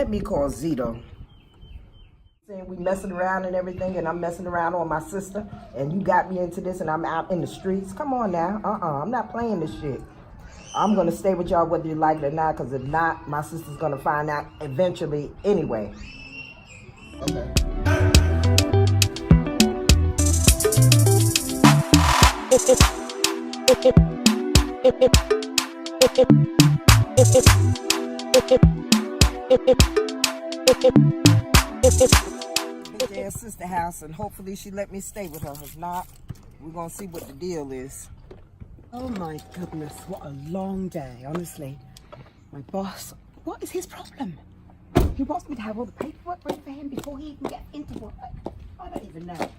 Let me call Zito. Saying we messing around and everything, and I'm messing around on my sister, and you got me into this, and I'm out in the streets. Come on now. I'm not playing this shit. I'm gonna stay with y'all whether you like it or not, because if not, my sister's gonna find out eventually anyway. Okay. Big ass sister house, and hopefully she let me stay with her. If not, we're gonna see what the deal is. Oh my goodness, what a long day, honestly. My boss, what is his problem? He wants me to have all the paperwork ready for him before he even gets into work. I don't even know.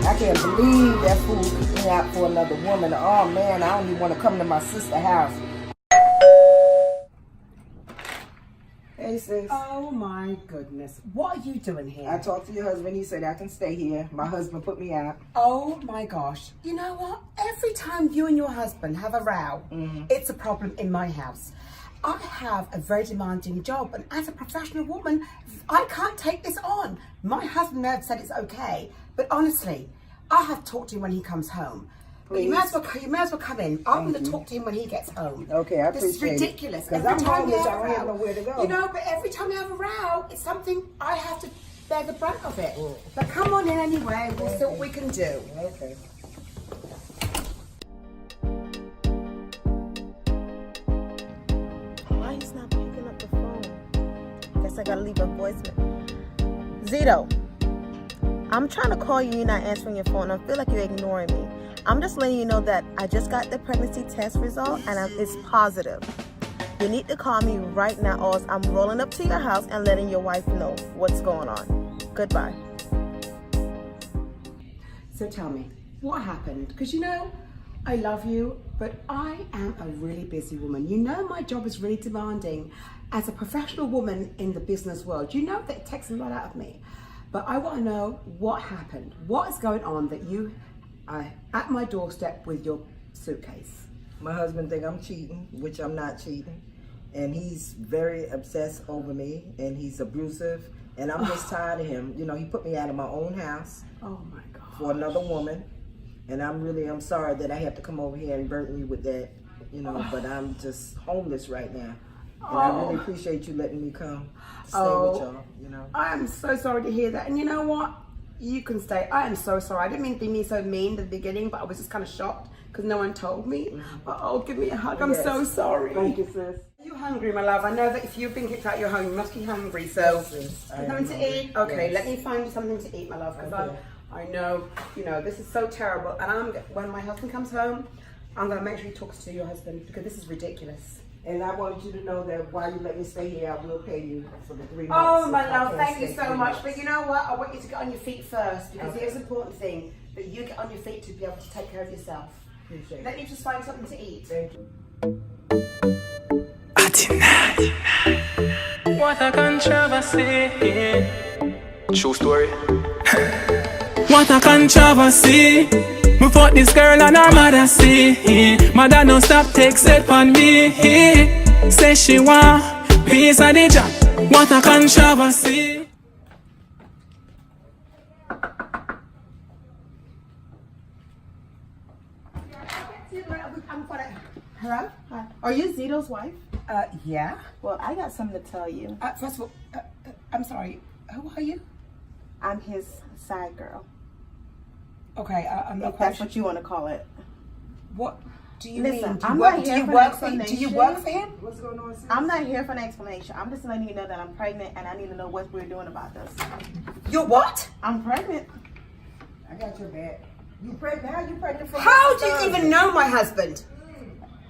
I can't believe that fool kicked me out for another woman. Oh man, I don't even want to come to my sister's house. Hey sis. Oh my goodness, what are you doing here? I talked to your husband. He said I can stay here. My husband put me out. Oh my gosh. You know what? Every time you and your husband have a row, it's a problem in my house. I have a very demanding job, and as a professional woman, I can't take this on. My husband may have said it's okay, but honestly, I have to talk to him when he comes home. But you may as well come in. I'm going to talk to him when he gets home. Okay, I appreciate it. This is ridiculous. Because I'm homeless, I don't have nowhere to go. You know, but every time we have a row, it's something I have to bear the brunt of it. But come on in anyway. We'll see what we can do. Okay. Why he's not picking up the phone? Guess I gotta leave a voicemail. Zito, I'm trying to call you, you're not answering your phone. I feel like you're ignoring me. I'm just letting you know that I just got the pregnancy test result and it's positive. You need to call me right now, or else I'm rolling up to your house and letting your wife know what's going on. Goodbye. So tell me, what happened? Because you know, I love you, but I am a really busy woman. You know my job is really demanding. As a professional woman in the business world, you know that it takes a lot out of me. But I want to know what happened. What is going on that you are at my doorstep with your suitcase? My husband think I'm cheating, which I'm not cheating. And he's very obsessed over me, and he's abusive. And I'm just tired of him. You know, he put me out of my own house. Oh my God. For another woman. And I'm sorry that I have to come over here and burden you with that, you know, but I'm just homeless right now. And I really appreciate you letting me come stay with y'all, you know. I am so sorry to hear that. And you know what? You can stay. I am so sorry. I didn't mean to be so mean at the beginning, but I was just kind of shocked because no one told me. But oh, give me a hug. I'm so sorry. Thank you, sis. Are you hungry, my love? I know that if you've been kicked out your home, you must be hungry. So, something to eat? Okay, let me find you something to eat, my love. Because I know, you know, this is so terrible. And when my husband comes home, I'm going to make sure he talks to your husband because this is ridiculous. And I want you to know that while you let me stay here, I will pay you for the 3 months. Oh, my love, thank you so much. But you know what? I want you to get on your feet first because here's the important thing, that you get on your feet to be able to take care of yourself. Appreciate it. Let me just find something to eat. Thank you. What a controversy. True story. What a controversy. Me fuck this girl and her mother see. Mother no stop take set on me. Say she want piece of the job. What a controversy. Hello? Hi. Are you Zito's wife? Yeah. Well, I got something to tell you. First of all, I'm sorry. Who are you? I'm his side girl. Okay, I'm not If quite that's sure. what you want to call it. What do you Listen, mean? I'm not here for an Do you explanation. work for him? What's going on, sis? I'm not here for an explanation. I'm just letting you know that I'm pregnant and I need to know what we're doing about this. You're what? I'm pregnant. I got your back. You pregnant? How you pregnant from? How do you even know my husband?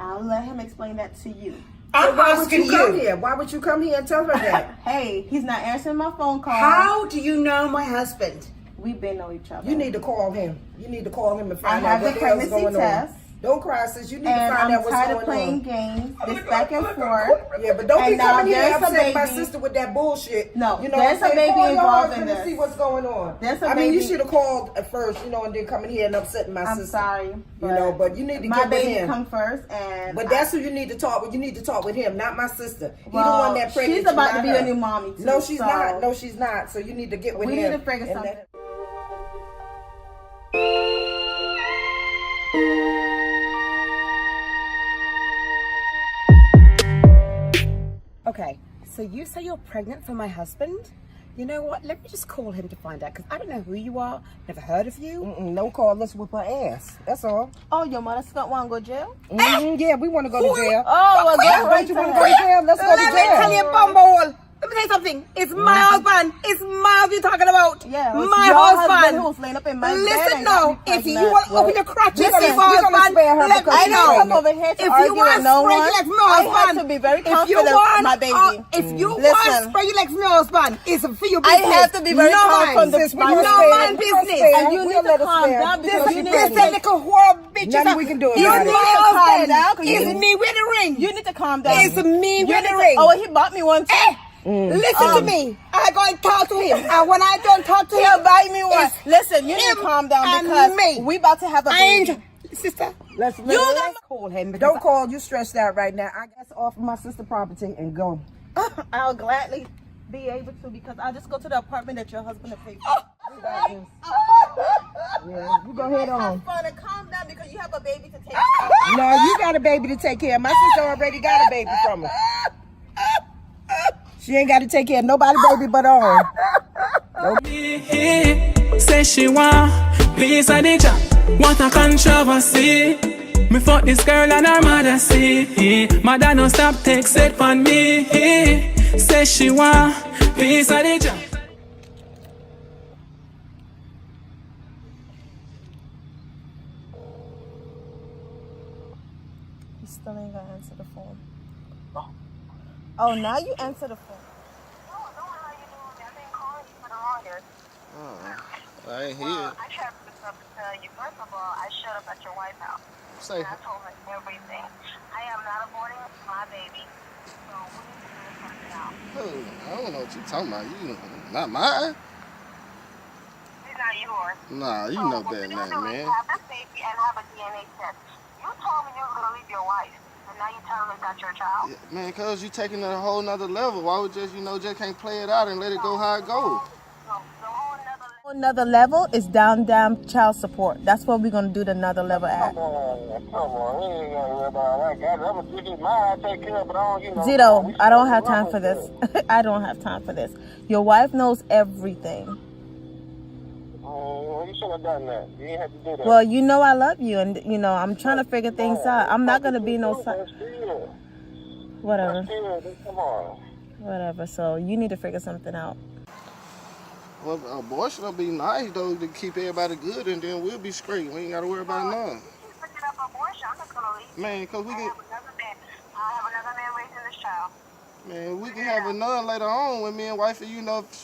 I'll let him explain that to you. I'm Why would asking you come you. here? Why would you come here and tell her that? Hey, he's not answering my phone call. How do you know my husband? We've been know each other. You need to call him. You need to call him and I find have out the what the hell's pregnancy going test. on. Don't cry, sis. You need And to find I'm out what's tired going of playing on. games, this back and forth. Yeah, but don't And be now coming here there's a upset my baby. sister with that bullshit. No, you know there's what I'm a saying? baby Call your involved husband in and see this. what's going on. There's a I mean, you baby. should have called at first, you know, and then coming here and upsetting my I'm sister. sorry. You know, but you need to my get with baby him. come first, and But that's who you need to talk with. You need to talk with him, not my sister. He well, the one that pregnant. she's about you, to be not a her. new mommy too. No, she's so not. No, she's not. So you need to get with we him. need to figure and something. Okay, so you say you're pregnant for my husband? You know what? Let me just call him to find out, because I don't know who you are. Never heard of you. No call. Let's whip her ass. That's all. Oh, your mother's got one go jail? Yeah, we want to go to jail. Oh, well, go right You want to go to jail? Let's go to Let me tell jail. you, bumble. Let me tell you something. It's my husband. It's my husband you're talking about. Yeah, it's my your husband. who's laying up in my bed. Listen and now, got me if you pregnant. want to open your crotches we're on gonna- your we're gonna husband, spare her let because me I she's don't know. come over here to If you argue want with no spray one. your legs, my I have husband. to be very If you confident want, my baby. if you want Listen. spray your legs, my husband, it's for your I business. have to be very no confident. man. Sis, we're gonna No spare her. man We're gonna business. spare her. And you We'll need to let her calm spare her down because because you she need This to pregnant. little whore bitch. Nothing we can do It's about my it. calm husband. down, 'cause It's you- me with the ring. You need to calm down. It's me You with need the to- ring. Oh, he bought me one too. Listen to me. I go and talk to him. And when I don't talk to He'll him, buy me one. it's Listen, you need him to calm down and because me. we about to have a I baby. ain't, sister. Let's Call him. because Don't call. You stressed out right now. I guess off my sister property and go. I'll gladly be able to because I'll just go to the apartment that your husband will pay for. Yeah, you go ahead on. Have fun and calm down because you have a baby to take care of. No, you got a baby to take care of. My sister already got a baby from her. She ain't got to take care of nobody baby but her own. Say she want piece of the job. What a controversy. Me fuck this girl and her mother see. Mother no stop text it on me. Say she want piece of the job. You still ain't gonna answer the phone. Oh, now you answer the phone. I ain't here. I tried to tell you, first of all, I showed up at your White House. Say, And I told her everything. I am not aborting my baby. So we need to do something out. I don't know what you're talking about. You, not mine. It's not yours. Nah, you So know what better we're than gonna that, do is man. have this baby and have a DNA test. You told me you were going to leave your wife. And now you're telling me that's your child. Yeah, man, cause you taking it a whole nother level. Why would just just can't play it out and let it go how it goes? So the whole nother Another level is down child support. That's what we're gonna do the another level at. Come on, we ain't gotta worry about that. This is mine, I take care of it. I don't, Zito, I don't have time for this. I don't have time for this. Your wife knows everything. Well, you should have done that. You didn't have to do that. Well, you know I love you, and I'm trying to figure things out. I'm not gonna be no But still, whatever, come on. whatever. So you need to figure something out. Well, abortion will be nice though to keep everybody good, and then we'll be straight. We ain't gotta worry about nothing. picking up abortion. I'm not going to leave. Man, cause we I can, have another man raising this child. man, we can have another later on when me and wifey,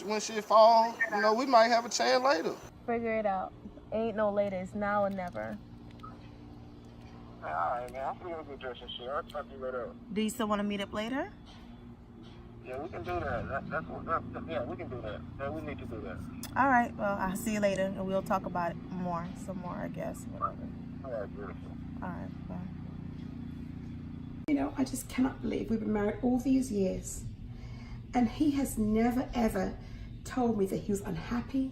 when shit fall, we might have a chance later. Figure it out. Ain't no later. It's now or never. All right, man. I'm gonna go dress and shit. I'll talk to you later. Do you still want to meet up later? Yeah, we can do that. Yeah, we can do that. Yeah, we need to do that. All right. Well, I'll see you later, and we'll talk about it some more, I guess. Whatever. All right, beautiful. All right. Bye. You know, I just cannot believe we've been married all these years. And he has never, ever told me that he was unhappy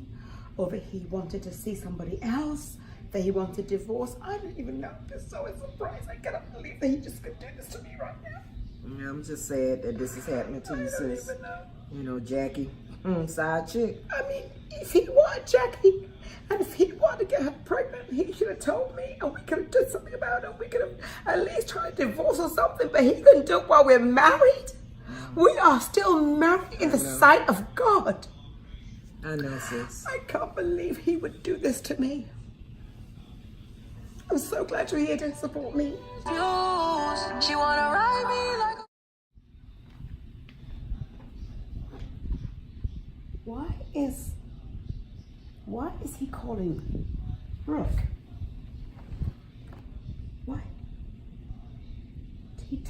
or that he wanted to see somebody else, that he wanted divorce. I don't even know. I'm just so surprised. I cannot believe that he just could do this to me right now. Yeah, I'm just sad that this is happening to you, sis. Jackie, side chick. I mean, if he wanted Jackie and if he wanted to get her pregnant, he should have told me and we could have done something about it. We could have at least tried to divorce or something, but he couldn't do it while we're married. We are still married in the sight of God. I know, sis. I can't believe he would do this to me. I'm so glad you're here to support me. She wanna ride me like Why is he calling Brooke? Why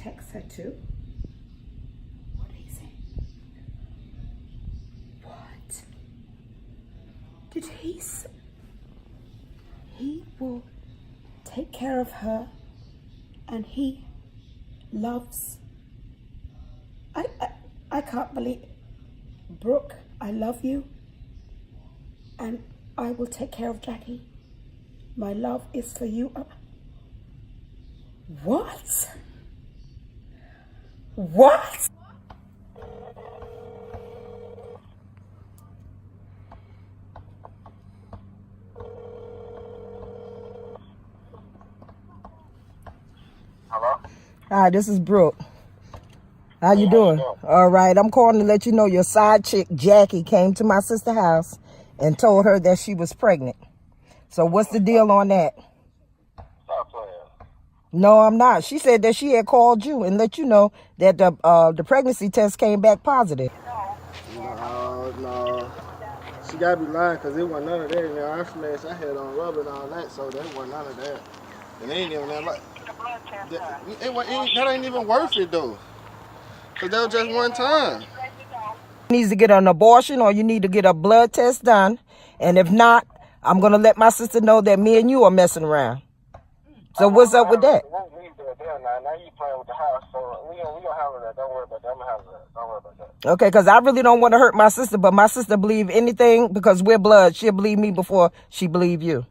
text her too? What did he say? What? Did he say? He will take care of her and he loves. I can't believe. Brooke, I love you and I will take care of Jackie. My love is for you. What? What? Hello? Hi, this is Brooke. How you doing? All right, I'm calling to let you know your side chick, Jackie, came to my sister's house and told her that she was pregnant. So what's the deal on that? Stop playing. No, I'm not. She said that she had called you and let you know that the pregnancy test came back positive. No. She gotta be lying because it wasn't none of that. You know, I smashed, I had on rubber and all that, so there wasn't none of that. And they ain't even that like. That ain't even worth it though. Because that was just one time. Needs to get an abortion or you need to get a blood test done. And if not, I'm going to let my sister know that me and you are messing around. So what's up with that? We'll leave that there now. Now you playing with the house, so we gonna handle that. Don't worry about that. I'm gonna handle that. Don't worry about that. Okay, because I really don't want to hurt my sister, but my sister believe anything because we're blood. She'll believe me before she believe you.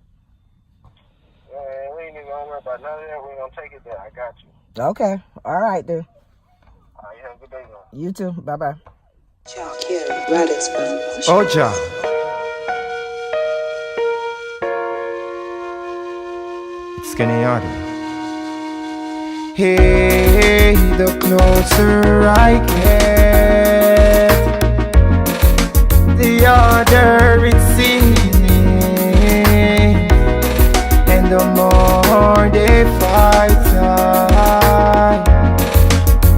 Yeah, we ain't even gonna worry about none of that. We gonna take it there. I got you. Okay. All right, then. All right, you have a good day, man. You too. Bye-bye. Oja. It's Kenyatta. Hey, the closer I get, the harder it seems, and the more they fight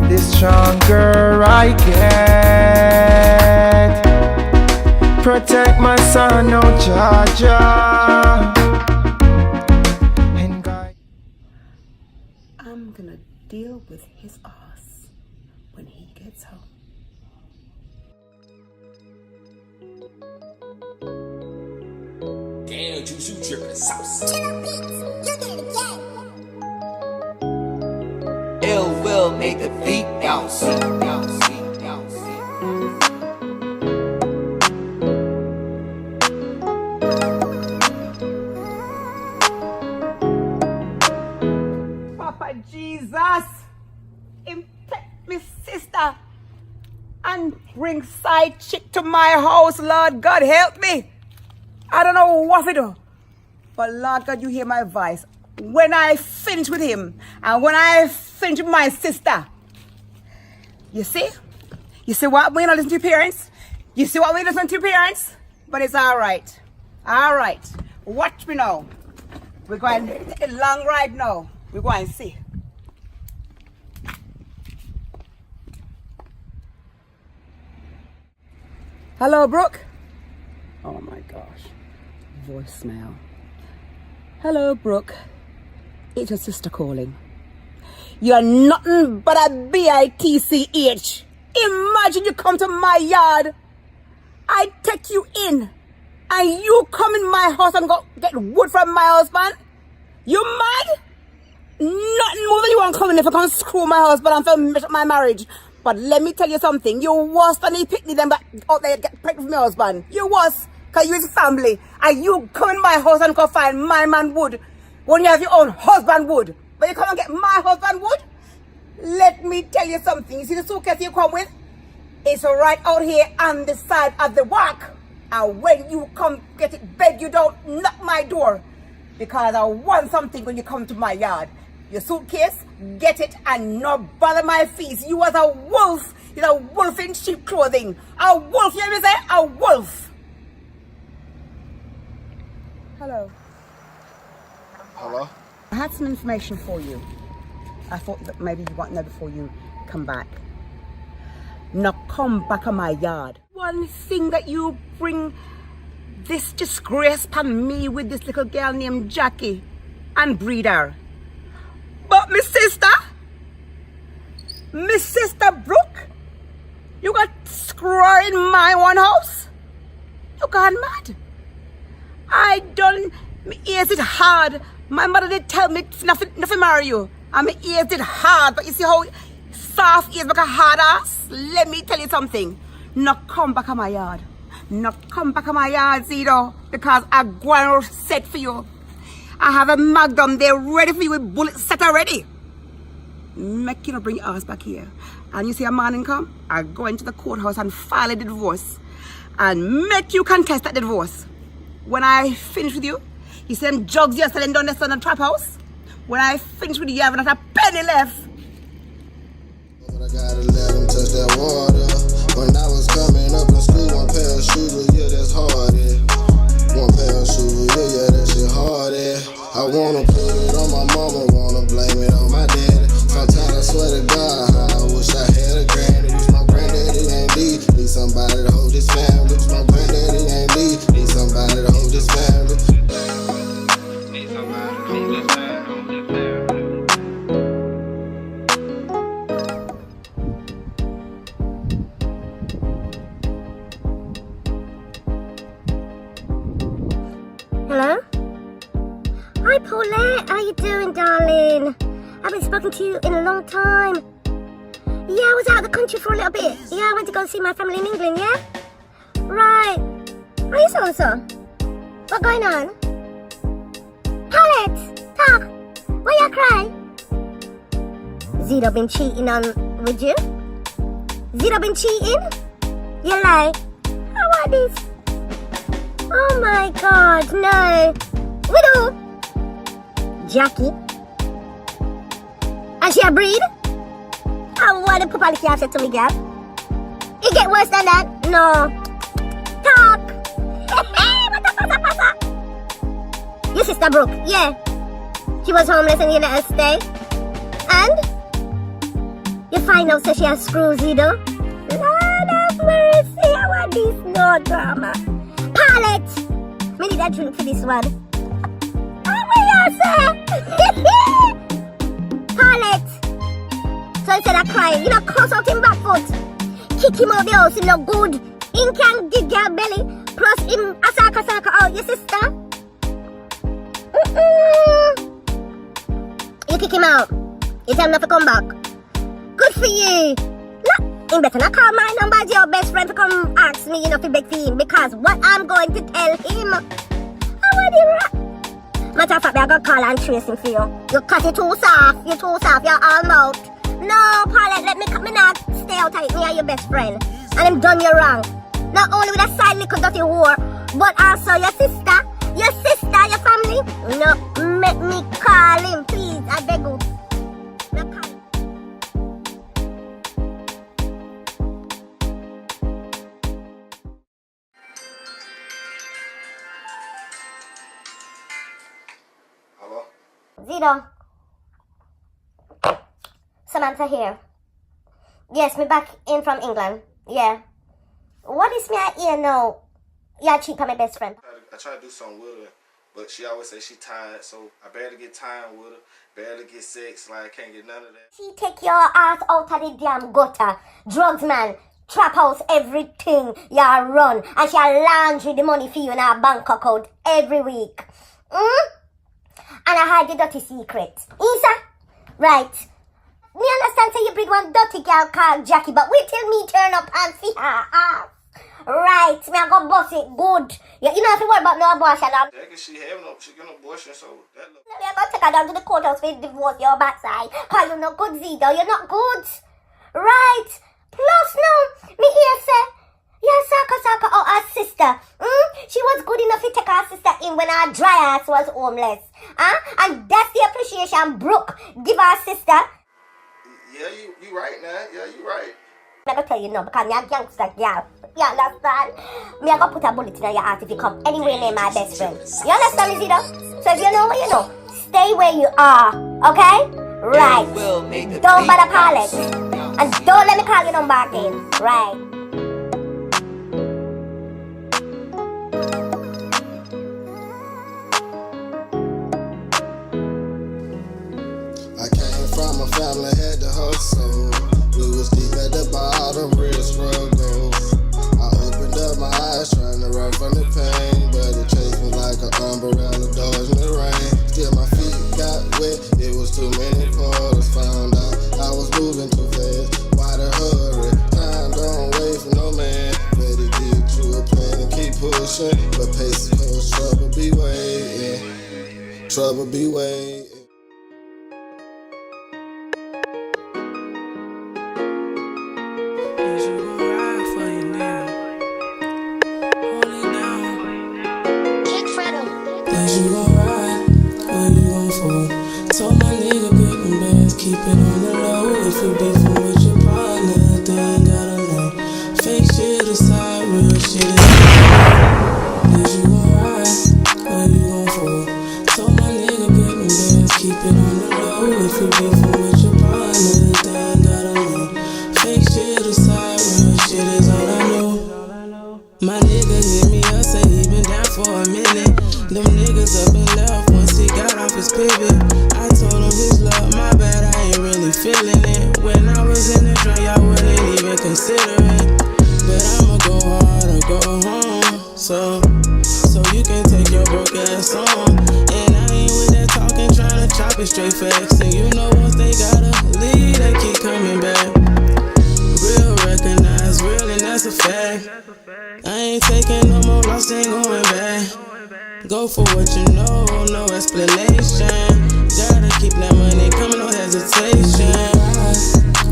the stronger I get. Protect my son, oh Jaja. I'm gonna deal with his ass when he gets home. Damn, Juice, you dripping sauce. Ill will make the beat bounce. Papa Jesus, infect me sister and bring side chick to my house, Lord God, help me. I don't know what to do, but Lord God, you hear my voice. When I finish with him and when I finish with my sister, you see what? We don't listen to your parents. You see what? We listen to your parents, but it's all right. All right, watch me now. We're going a long ride now. We're going to see. Hello, Brooke. Oh my gosh. Voicemail. Hello, Brooke. It's your sister calling. You're nothing but a bitch. Imagine you come to my yard. I take you in. And you come in my house and go get wood from my husband? You mad? Nothing more than you want coming if I can't screw my husband and finish my marriage. But let me tell you something. You worse than he picked me them back out there get pregnant with my husband. You worse. Because you his family. And you come in my house and go find my man wood. When you have your own husband wood. But you come and get my husband wood? Let me tell you something. You see the suitcase you come with? It's right out here on the side of the walk. And when you come get it, beg you don't knock my door. Because I want something when you come to my yard. Your suitcase, get it and not bother my feet. You was a wolf. You're a wolf in sheep clothing. A wolf, you hear me say? A wolf. Hello. Hello? I had some information for you. I thought that maybe you want to know before you come back. Now come back on my yard. One thing that you bring this disgrace upon me with this little girl named Jackie and breed her. But my sister, Miss Sister Brooke, you got squirrel in my one house? You gone mad? I done, me ears it hard. My mother did tell me nothing marry you. And my ears did hard, but you see how soft ears make a hard ass? Let me tell you something. No come back on my yard. No come back on my yard, Zito, because I'm going to set for you. I have a magnum there ready for you with bullets set already. Make you not bring your ass back here. And you see a man come, I go into the courthouse and file a divorce. And make you contest that divorce. When I finish with you, you see them jugs you're selling down there in the trap house. When I finish with you, you haven't a penny left. But I gotta let them touch that water. When I was coming up in school, one pair of shoes, yeah, that's hard, yeah. One pair of shoes, yeah, that shit hard, yeah. I wanna put it on my mama, wanna blame it on my daddy. Sometimes I swear to God, I wish I had a granny. Wish my granddaddy ain't leave. Need somebody to hold this family. Wish my granddaddy ain't leave. Need somebody to hold this family. Need somebody to hold this family. Hello? Hi Paulette, how you doing, darling? I haven't spoken to you in a long time. Yeah, I was out of the country for a little bit. Yeah, I went to go see my family in England, yeah? Right. Are you so-and-so? What's going on? Paulette, talk. Why you cry? Zito been cheating with you? Zito been cheating? You lie. How are this? Oh my God, no. Widow. Jackie. And she a breed? I want to put all the cash to me, girl. It get worse than that? No. Talk. What the pasa? Your sister Brooke, yeah. She was homeless and you let her stay. And? You find out so she has screws, you know? Lord of mercy, I want this no drama. Palette! Me need a drink for this one. Oh, what you say? Palette! So instead of crying, you know, cross out him back foot. Kick him out the house, you know, good. Him can dig your belly. Plus him asaka out your sister. You kick him out. You tell him not to come back. Good for you. Look, him better not call my number as your best friend to come ask me, you know, to beg for him. Because what I'm going to tell him, I want him. Matter of fact, I'm going to call and trace him for you. Because you're too soft. You're too soft. You're all mouth. No, Paulette, let me not stay out of it. Me and your best friend. And him done you wrong. Not only with a side little dirty whore, but also your sister, your family. No, make me call him, please. I beg you. No, call him. Hello? Zito. Samantha here. Yes, me back in from England. Yeah. What is me I hear now? Yeah, cheat on my best friend. I try to do something with her, but she always say she tired, so I barely get time with her, barely get sex, like I can't get none of that. She take your ass out of the damn gutter. Drugs, man. Trap house, everything. You run. And she laundry the money for you in her bank account every week. And I hide the dirty secret. Isa? Right. Me understand say you breed one dirty girl called Jackie, but wait till me turn up and see her ass. Right, me I go bust it good. You know if you worry about no abortion. Jackie, she get no abortion, so that look. Me I go take her down to the courthouse for divorce your backside. Cause you not good, Zito. You're not good. Right. Plus no, me here say, your Saka or her sister. She was good enough to take her sister in when her dry ass was homeless. And that's the appreciation Brooke give her sister. Yeah, you right now. Yeah, you right. I'm gonna tell you no, because you're a gangster girl. You understand? Me I gonna put a bullet in your heart if you come anywhere near my best friend. You understand, Zito? So if you know what you know, stay where you are, okay? Right. Don't bother Paulette. And don't let me call you number again. Right. I came from a family, had to hustle. trying to run from the pain, but it chased me like an umbrella dodging the rain. Still my feet got wet, it was too many quarters. Found out I was moving too fast. Why the hurry? Time don't wait for no man. Better get you a plan and keep pushing, but pace close, trouble be waiting. Trouble be waiting. Told my nigga get them bands, keep it on the low. If you beefing with your partner, then gotta know. Fake shit aside, real shit is is you gon' ride, or you gon' fall? Told my nigga get them bands, keep it on the low. If you beefing with your partner, then gotta know. Fake shit aside, real shit is all I know. My nigga hit me up, say he been down for a minute. Them niggas up and left once he got off his pivot. I told him his love, my bad, I ain't really feeling it. When I was in the drink, I wouldn't even consider it. But I'ma go hard or go home. So you can take your broke ass on. And I ain't with that talking, tryna chop it straight facts. And you know once they gotta leave, they keep coming back. Real recognize real, and that's a fact. I ain't taking no more loss, ain't going back. Go for what you know, no explanation. Gotta keep that money coming, no hesitation.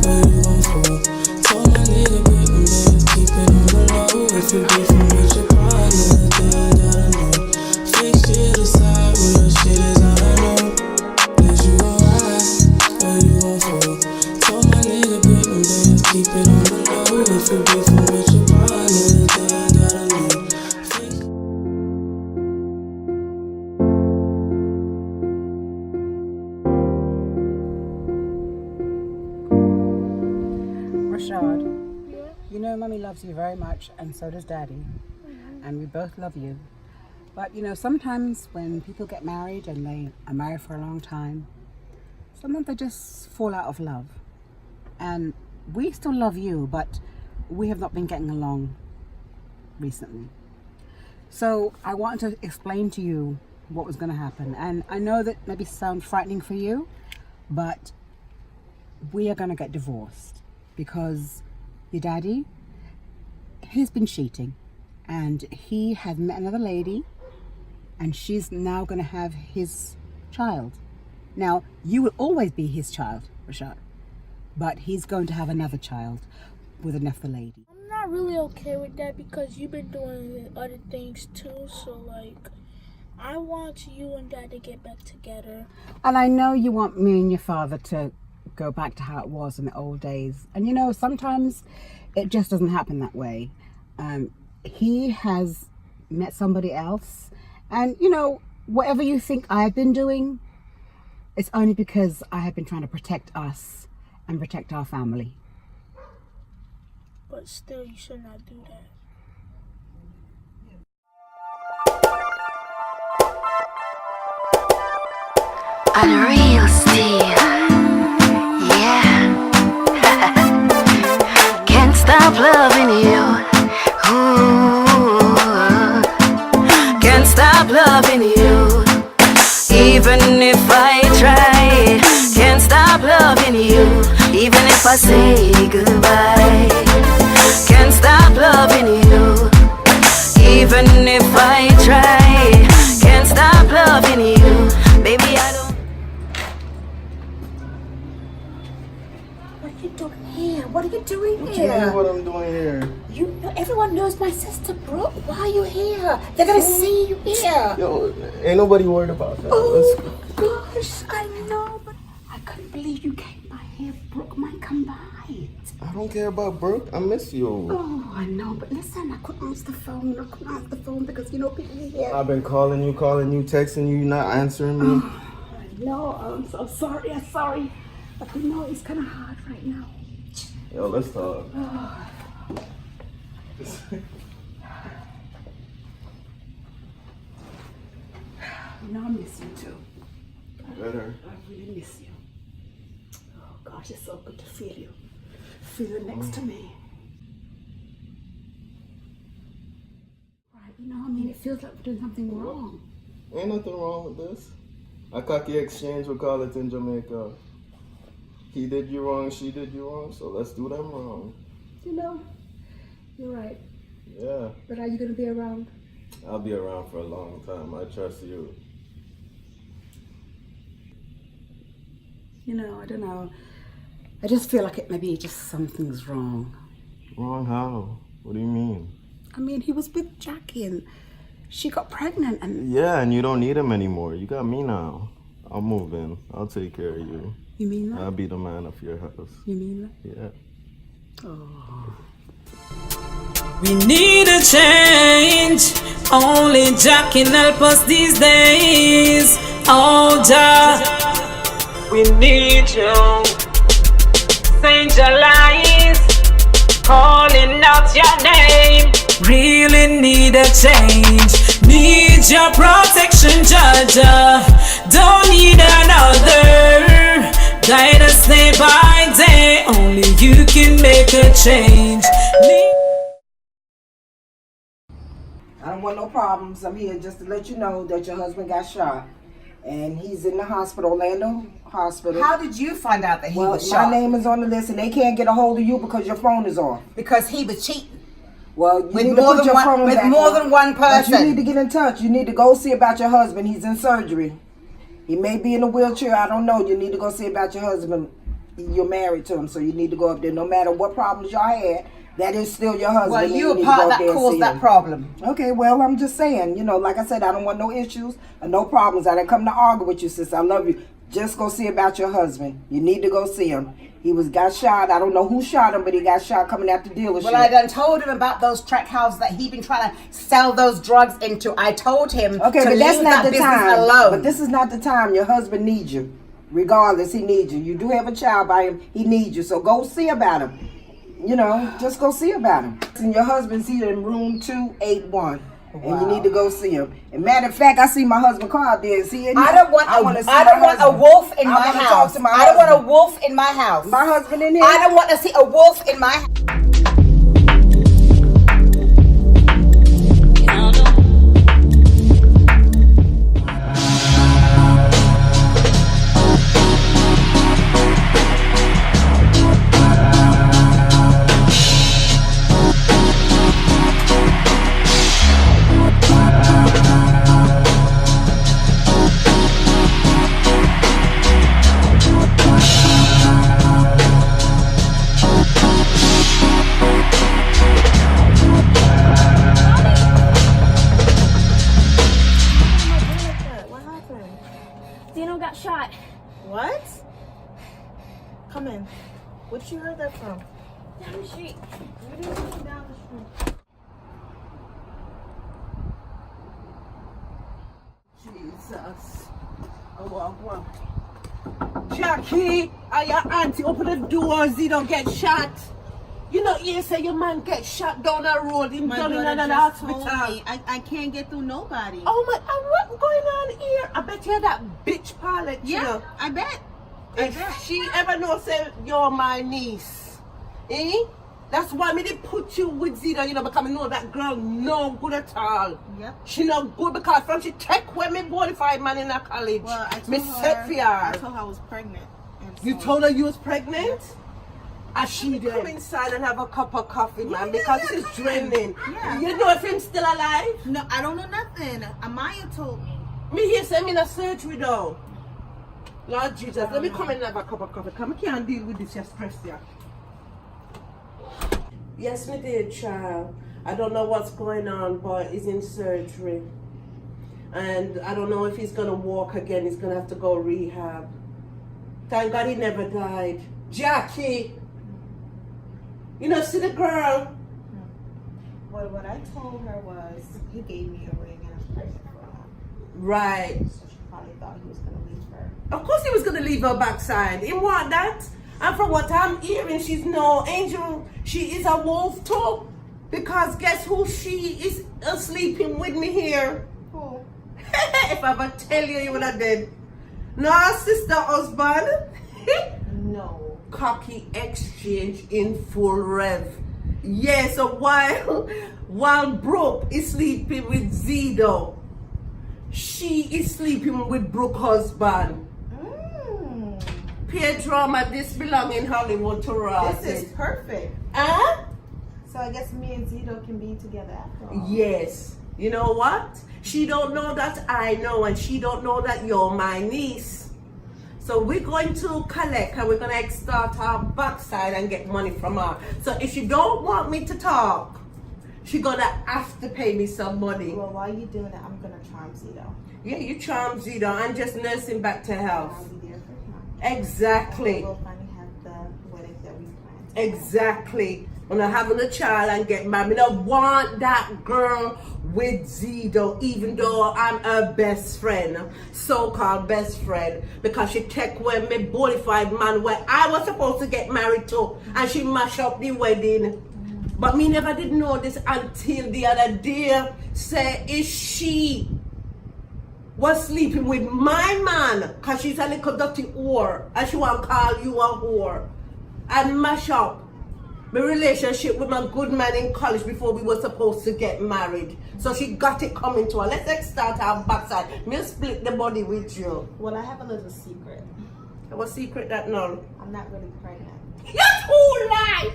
Where you gon' fall? Told my nigga get them bands, keep it on the low. If you beefing with your partner, then gotta know. Fake shit aside, real shit is all I know. Is you gon' ride, or you gon' fall? Told my nigga get them bands, keep it on the low. If you beefing with your partner, then gotta know. Rashad, you know Mummy loves you very much, and so does Daddy, and we both love you. But you know, sometimes when people get married and they are married for a long time, sometimes they just fall out of love. And we still love you, but we have not been getting along recently. So I want to explain to you what was going to happen. And I know that maybe sounds frightening for you, but we are going to get divorced because your daddy, he's been cheating, and he has met another lady, and she's now going to have his child. Now, you will always be his child, Rashad, but he's going to have another child with another lady. I'm not really okay with that because you've been doing other things too, so like, I want you and Dad to get back together. And I know you want me and your father to go back to how it was in the old days. And you know, sometimes it just doesn't happen that way. He has met somebody else. And you know, whatever you think I've been doing, it's only because I have been trying to protect us and protect our family. But still, you should not do that. Unreal Steve, yeah. Can't stop loving you. Ooh. Can't stop loving you. Even if I try, can't stop loving you. Even if I say goodbye, can't stop loving you. Even if I try, can't stop loving you. Baby, I don't. What are you doing here? What are you doing What here? you mean what I'm doing here? You know, everyone knows my sister, Brooke. Why are you here? They're gonna see you here. Yo, ain't nobody worried about that. Oh gosh, I know, but I couldn't believe you came by here. Brooke might come by. I don't care about Brooke. I miss you. Oh, I know, but listen, I couldn't answer the phone. I couldn't answer the phone because you know people here. I've been calling you, texting you, you're not answering me. Oh, I know. I'm so sorry. I'm sorry. But you know, it's kind of hard right now. Yo, let's talk. Oh. You know, I miss you too. Better. I really miss you. Oh gosh, it's so good to feel you. Feel you next to me. You know, I mean, it feels like we're doing something wrong. Ain't nothing wrong with this. A cocky exchange, we call it in Jamaica. He did you wrong, she did you wrong, so let's do them wrong. You know, you're right. Yeah. But are you going to be around? I'll be around for a long time. I trust you. You know, I don't know. I just feel like it maybe just something's wrong. Wrong how? What do you mean? I mean, he was with Jackie and she got pregnant and... Yeah, and you don't need him anymore. You got me now. I'll move in. I'll take care of you. You mean that? I'll be the man of your house. You mean that? Yeah. Oh. We need a change. Only Jack can help us these days. Oh, Jack, we need you. Change your lies, calling out your name. Really need a change. Need your protection, Jaja. Don't need another. Guide us day by day. Only you can make a change. I don't want no problems. I'm here just to let you know that your husband got shot. And he's in the hospital, Orlando Hospital. How did you find out that he was shot? My name is on the list and they can't get a hold of you because your phone is off. Because he was cheating. Well, you with need to put your phone with back more on. than one person. But you need to get in touch. You need to go see about your husband. He's in surgery. He may be in a wheelchair. I don't know. You need to go see about your husband. You're married to him, so you need to go up there. No matter what problems y'all had, that is still your husband. Well, you were part that caused that problem. Okay, well, I'm just saying, you know, like I said, I don't want no issues and no problems. I didn't come to argue with you, sis. I love you. Just go see about your husband. You need to go see him. He got shot. I don't know who shot him, but he got shot coming out the dealership. Well, I done told him about those track houses that he been trying to sell those drugs into. I told him okay, to but that's leave not that the business time. alone. But this is not the time. Your husband needs you. Regardless, he needs you. You do have a child by him. He needs you. So go see about him. You know, just go see about him. And your husband's here in room 281. Wow. And you need to go see him. And matter of fact, I see my husband car out there. See, I don't want a wolf in my house. I don't want a wolf in my house. My husband in here. I don't want to see a wolf in my house. Got shot. What? Come in. Where'd you heard that from? Down the street. Where did you come down the street? Jesus. Oh, Jackie, are your auntie open the doors, you don't get shot? You know, you say your man get shot down the road, him down in the hospital. I can't get through nobody. Oh my, what's going on here? I bet you that bitch pilot, yeah, you know. I bet. If she ever knows say you're my niece, eh? That's why me did put you with Zita, you know, because I know that girl no good at all. Yep. She no good because from she check when me bonafide man in her college. Well, I told me set for her. I told her I was pregnant. You told her you was pregnant? Yes. And she come inside and have a cup of coffee, man, because it's draining. Yeah. You know if him still alive? No, I don't know nothing. Amaya told me. Me here send me in a surgery though. Lord Jesus, let me come and have a cup of coffee. Come, I can't deal with this, your stress here. Yes, me did, child. I don't know what's going on, but he's in surgery. And I don't know if he's gonna walk again. He's gonna have to go rehab. Thank God he never died. Jackie! You know, see the girl? Well, what I told her was, he gave me a ring and I was pregnant for her. Right. So she probably thought he was going to leave her. Of course he was going to leave her backside. He want that. And from what I'm hearing, she's no angel. She is a wolf too. Because guess who she is sleeping with me here? Who? If I ever tell you, you would have dead. No, sister husband. No. Cocky exchange in full rev. Yes, a while while Brooke is sleeping with Zido, she is sleeping with Brooke's husband. Peer drama, this belong in Hollywood to Ross. This is perfect. Huh? So I guess me and Zido can be together after all. Yes. You know what? She don't know that I know, and she don't know that you're my niece. So we're going to collect and we're going to start our backside and get money from her. So if she don't want me to talk, she's going to have to pay me some money. Well, while you're doing that, I'm going to charm Zido. Yeah, you charm Zido. I'm just nursing back to health. I'll be there for him. Exactly. We'll finally have the wedding that we planned. Exactly. When I'm having a child and get married, I want that girl with Zido, even though I'm her best friend, so-called best friend, because she take away my bonafide man where I was supposed to get married to, and she mash up the wedding. But me never did know this until the other day. Say, is she was sleeping with my man, because she's a little dirty whore, and she want to call you a whore, and mash up my relationship with my good man in college before we were supposed to get married. So she got it coming to her. Let's start our backside. Me split the body with you. Well, I have a little secret. What secret that no? I'm not really pregnant. You too lie!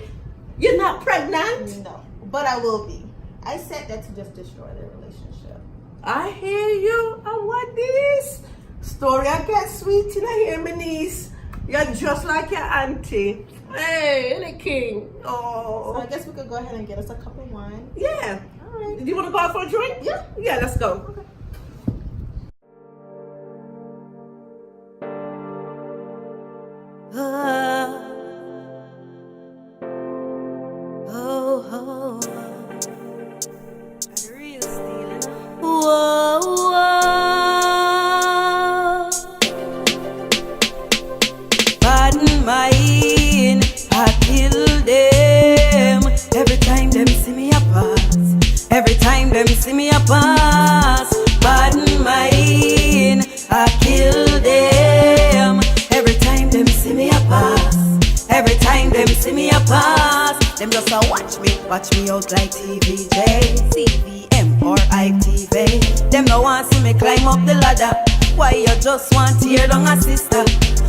You're not pregnant? No, but I will be. I said that to just destroy the relationship. I hear you. I want this. Story I get sweet and I hear my niece. You're just like your auntie. Hey, the king. Oh. So I guess we could go ahead and get us a cup of wine. Yeah. All right. Do you want to go out for a drink? Yeah. Yeah, let's go. Okay. Pardon mine, I kill them. Every time them see me a pass. Every time them see me a pass. Pardon mine, I kill them. Every time them see me a pass. Every time them see me a pass. Them just watch me out like TVJ, CVM or ITV. Them no want see me climb up the ladder. Why you just want to tear down a sister?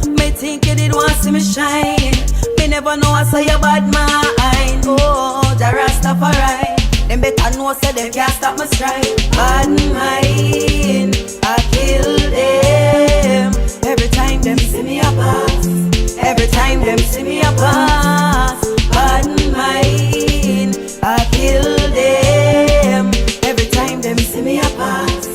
Me think you did want to see me shine. Me never know I saw your bad mind. Oh, the Rastafari. Them better know so they can't stop my stride. Bad mind, I kill them. Every time them see me a pass. Every time them see me a pass. Bad mind, I kill them. Every time them see me a pass.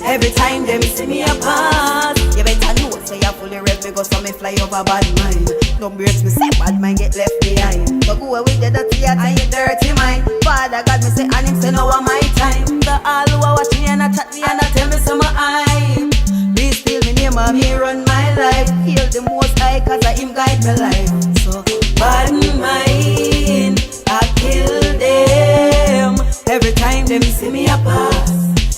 Every time them see me a pass. You better know so you're fully ready because so me fly over bad mind. Don't brace me say bad mind get left behind. So go away with the dirty heart and your dirty mind. Father God me say and him say now my time. The all who are watching and a chat me and a tell me some I. Please steal me name and me run my life. Heal the most high cause I him guide my life. So bad mind, I kill them. Every time them see me a pass.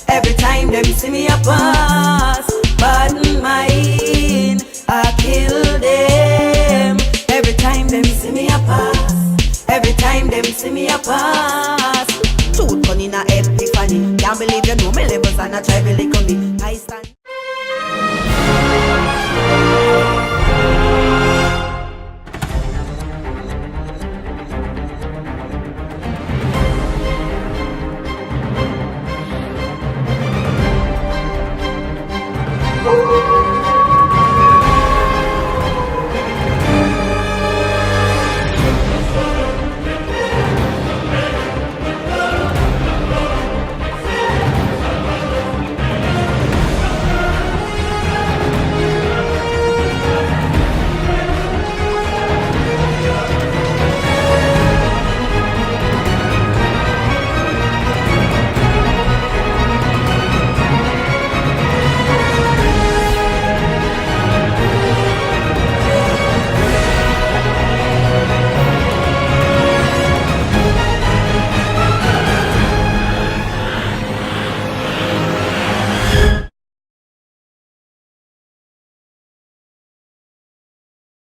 Every time them see me a pass. Bad mind, I kill them. Every time them see me a pass. Every time them see me a pass. Truth gun in a epiphany. Can't believe you know me levels and I try to lick on me. I stand